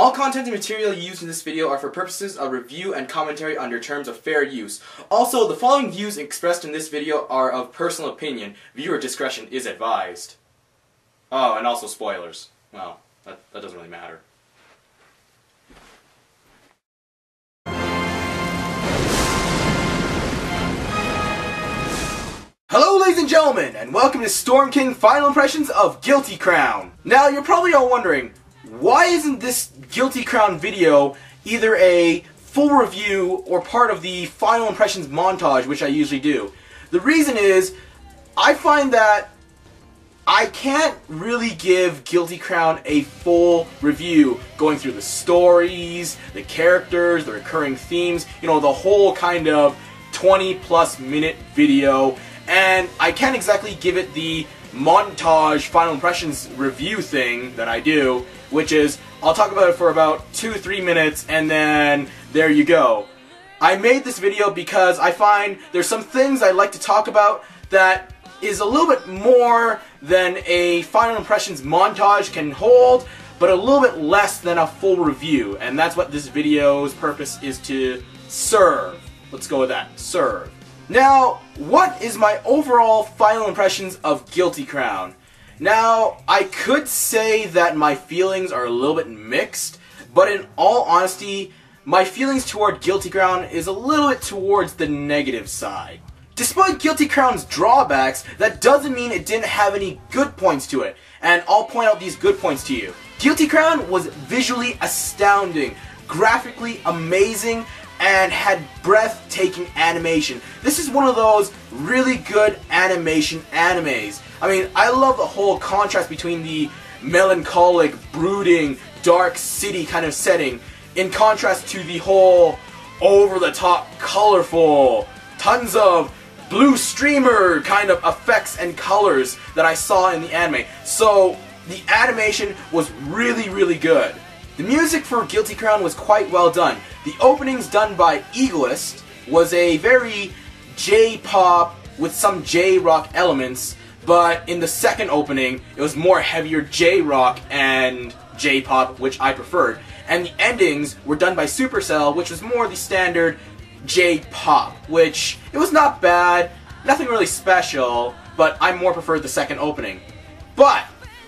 All content and material used in this video are for purposes of review and commentary under terms of fair use. Also, the following views expressed in this video are of personal opinion. Viewer discretion is advised. Oh, and also spoilers. Well, that doesn't really matter. Hello ladies and gentlemen, and welcome to StormKing Final Impressions of Guilty Crown. Now, you're probably all wondering, why isn't this Guilty Crown video either a full review or part of the Final Impressions montage, which I usually do? The reason is, I find that I can't really give Guilty Crown a full review, going through the stories, the characters, the recurring themes, you know, the whole kind of 20+ minute video, and I can't exactly give it the montage Final Impressions review thing that I do, which is, I'll talk about it for about 2-3 minutes and then there you go. I made this video because I find there's some things I like to talk about that is a little bit more than a Final Impressions montage can hold, but a little bit less than a full review, and that's what this video's purpose is to serve. Let's go with that. Serve. Now, what is my overall final impressions of Guilty Crown? Now, I could say that my feelings are a little bit mixed, but in all honesty, my feelings toward Guilty Crown is a little bit towards the negative side. Despite Guilty Crown's drawbacks, that doesn't mean it didn't have any good points to it, and I'll point out these good points to you. Guilty Crown was visually astounding, graphically amazing, and had breathtaking animation. This is one of those really good animation animes. I mean, I love the whole contrast between the melancholic, brooding, dark city kind of setting, in contrast to the whole over-the-top, colorful, tons of blue streamer kind of effects and colors that I saw in the anime. So, the animation was really, really good. The music for Guilty Crown was quite well done. The openings done by Egoist was a very J-pop with some J-rock elements, but in the second opening it was more heavier J-rock and J-pop, which I preferred. And the endings were done by Supercell, which was more the standard J-pop, which it was not bad, nothing really special, but I more preferred the second opening. But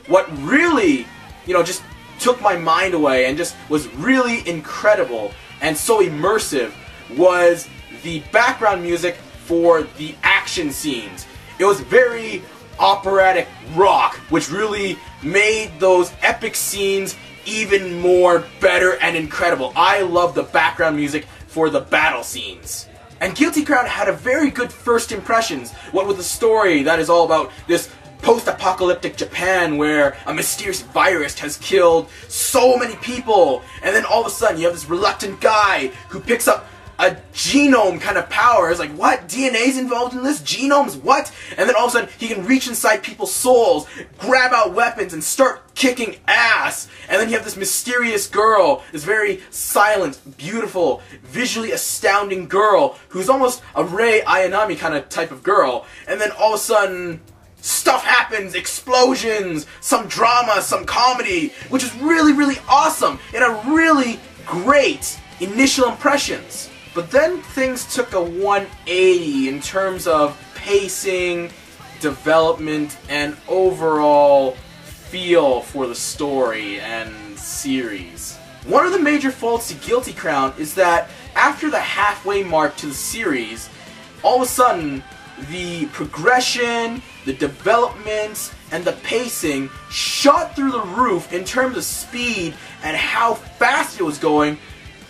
what really, just took my mind away and just was really incredible and so immersive was the background music for the action scenes. It was very operatic rock, which really made those epic scenes even more better and incredible. I love the background music for the battle scenes. And Guilty Crown had a very good first impressions, what with the story that is all about this post-apocalyptic Japan where a mysterious virus has killed so many people, and then all of a sudden you have this reluctant guy who picks up a genome kind of power. It's like, what? DNA's involved in this? Genomes? What? And then all of a sudden he can reach inside people's souls, grab out weapons, and start kicking ass. And then you have this mysterious girl, this very silent, beautiful, visually astounding girl who's almost a Rei Ayanami kind of type of girl. And then all of a sudden stuff happens, explosions, some drama, some comedy, which is really, really awesome, and a really great initial impressions. But then things took a 180 in terms of pacing, development, and overall feel for the story and series. One of the major faults to Guilty Crown is that after the halfway mark to the series, all of a sudden, the progression, the development, and the pacing shot through the roof in terms of speed and how fast it was going,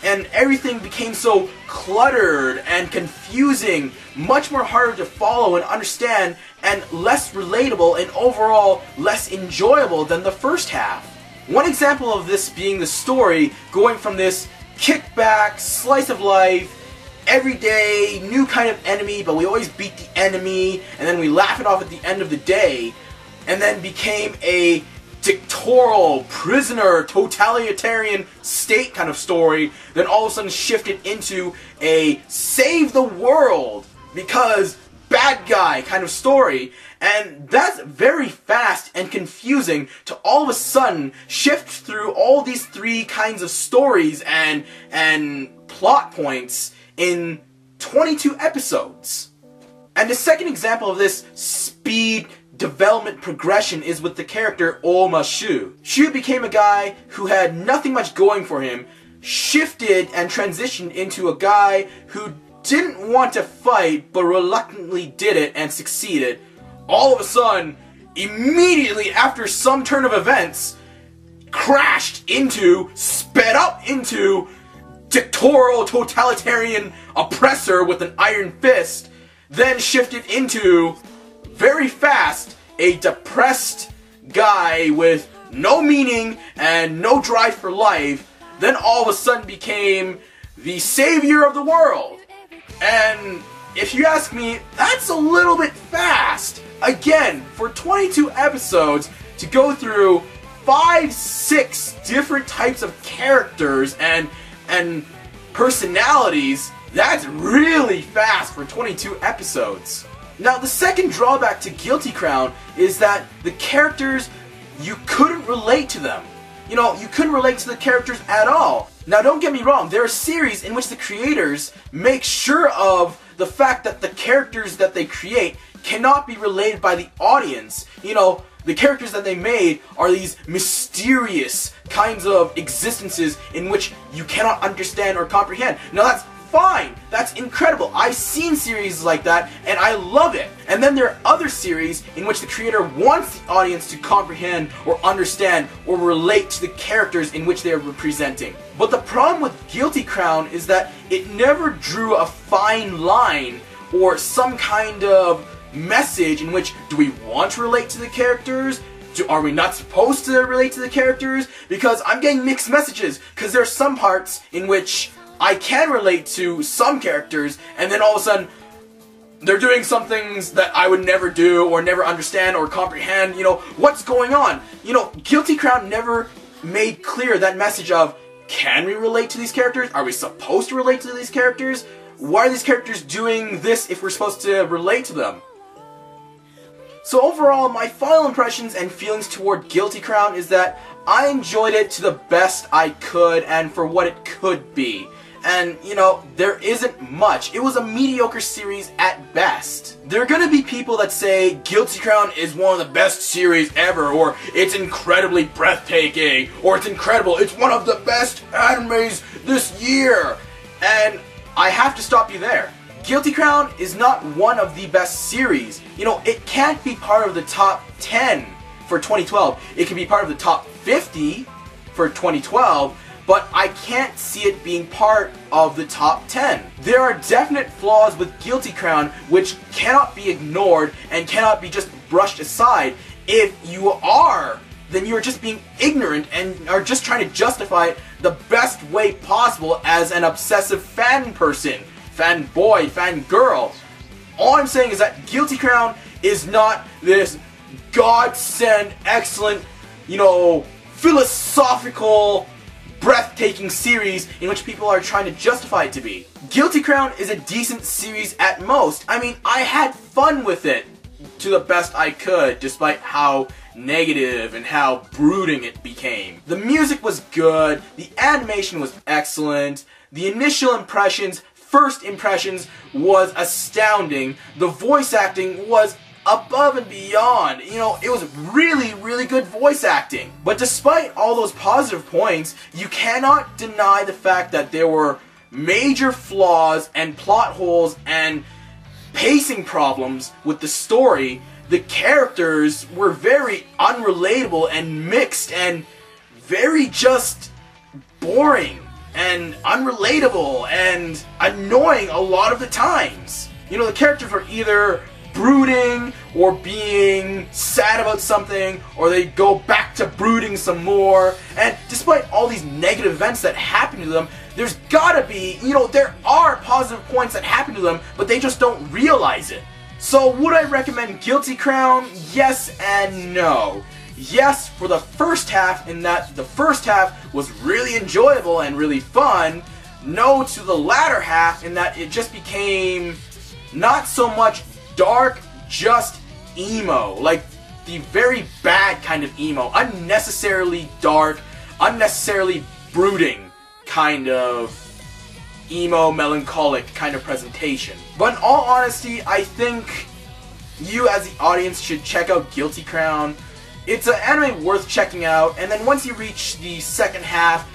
and everything became so cluttered and confusing, much more harder to follow and understand, and less relatable and overall less enjoyable than the first half. One example of this being the story going from this kickback, slice of life, everyday, new kind of enemy, but we always beat the enemy, and then we laugh it off at the end of the day, and then became a dictatorial, prisoner, totalitarian state kind of story, then all of a sudden shifted into a save the world, because bad guy kind of story. And that's very fast and confusing to all of a sudden shift through all these three kinds of stories and plot points in 22 episodes. And the second example of this speed development progression is with the character Oma Shu. Shu became a guy who had nothing much going for him, shifted and transitioned into a guy who didn't want to fight but reluctantly did it and succeeded. All of a sudden, immediately after some turn of events, sped up into dictatorial totalitarian oppressor with an iron fist, then shifted into, very fast, a depressed guy with no meaning and no drive for life, then all of a sudden became the savior of the world. And if you ask me, that's a little bit fast. Again, for 22 episodes, to go through 5-6 different types of characters and personalities, that's really fast for 22 episodes. Now, the second drawback to Guilty Crown is that the characters, you couldn't relate to them. You know, you couldn't relate to the characters at all. Now, don't get me wrong, there are series in which the creators make sure of the fact that the characters that they create cannot be related by the audience. You know, the characters that they made are these mysterious kinds of existences in which you cannot understand or comprehend. Now, that's fine. That's incredible. I've seen series like that, and I love it. And then there are other series in which the creator wants the audience to comprehend or understand or relate to the characters in which they are representing. But the problem with Guilty Crown is that it never drew a fine line or some kind of message in which, do we want to relate to the characters? Are we not supposed to relate to the characters? Because I'm getting mixed messages, because there are some parts in which I can relate to some characters, and then all of a sudden, they're doing some things that I would never do, or never understand, or comprehend, you know, what's going on? You know, Guilty Crown never made clear that message of, can we relate to these characters? Are we supposed to relate to these characters? Why are these characters doing this if we're supposed to relate to them? So overall, my final impressions and feelings toward Guilty Crown is that I enjoyed it to the best I could and for what it could be. And, you know, there isn't much. It was a mediocre series at best. There are gonna be people that say Guilty Crown is one of the best series ever, or it's incredibly breathtaking, or it's incredible, it's one of the best animes this year. And I have to stop you there. Guilty Crown is not one of the best series. You know, it can't be part of the top 10 for 2012. It can be part of the top 50 for 2012, but I can't see it being part of the top 10. There are definite flaws with Guilty Crown which cannot be ignored and cannot be just brushed aside. If you are, then you are just being ignorant and are just trying to justify it the best way possible as an obsessive fan person, fan boy, fan girl. All I'm saying is that Guilty Crown is not this godsend, excellent, you know, philosophical, breathtaking series in which people are trying to justify it to be. Guilty Crown is a decent series at most. I mean, I had fun with it to the best I could, despite how negative and how brooding it became. The music was good, the animation was excellent, the initial impressions, first impressions was astounding, the voice acting was above and beyond. You know, it was really, really good voice acting. But despite all those positive points, you cannot deny the fact that there were major flaws and plot holes and pacing problems with the story. The characters were very unrelatable and mixed and very just boring and unrelatable and annoying a lot of the times. You know, the characters were either brooding or being sad about something, or they go back to brooding some more, and despite all these negative events that happen to them, there's gotta be, you know, there are positive points that happen to them, but they just don't realize it. So would I recommend Guilty Crown? Yes and no. Yes, for the first half, in that the first half was really enjoyable and really fun. No to the latter half, in that it just became not so much dark, just emo. Like, the very bad kind of emo. Unnecessarily dark, unnecessarily brooding kind of emo, melancholic kind of presentation. But in all honesty, I think you as the audience should check out Guilty Crown. It's an anime worth checking out, and then once you reach the second half,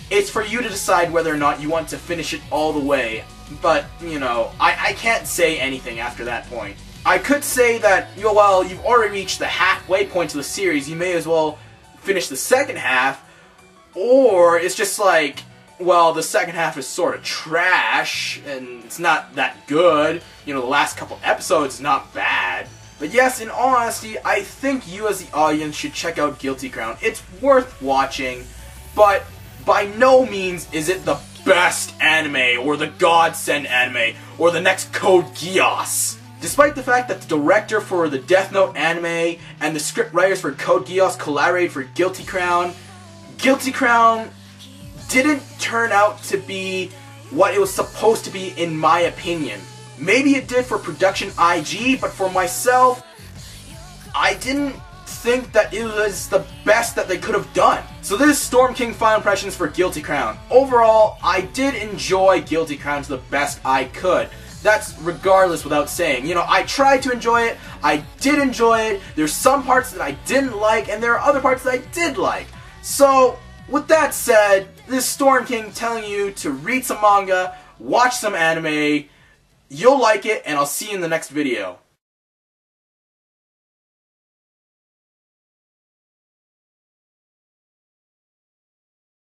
it's for you to decide whether or not you want to finish it all the way. But, you know, I can't say anything after that point. I could say that, you know, well, you've already reached the halfway point of the series, you may as well finish the second half, or it's just like, well, the second half is sort of trash, and it's not that good. You know, the last couple episodes is not bad. But yes, in all honesty, I think you as the audience should check out Guilty Crown. It's worth watching, but by no means is it the best anime, or the godsend anime, or the next Code Geass. Despite the fact that the director for the Death Note anime and the script writers for Code Geass collaborated for Guilty Crown didn't turn out to be what it was supposed to be, in my opinion. Maybe it did for Production IG, but for myself, I didn't think that it was the best that they could have done. So this is StormKing Final Impressions for Guilty Crown. Overall, I did enjoy Guilty Crown to the best I could. That's regardless without saying. You know, I tried to enjoy it, I did enjoy it, there's some parts that I didn't like, and there are other parts that I did like. So, with that said, this is StormKing telling you to read some manga, watch some anime, you'll like it, and I'll see you in the next video.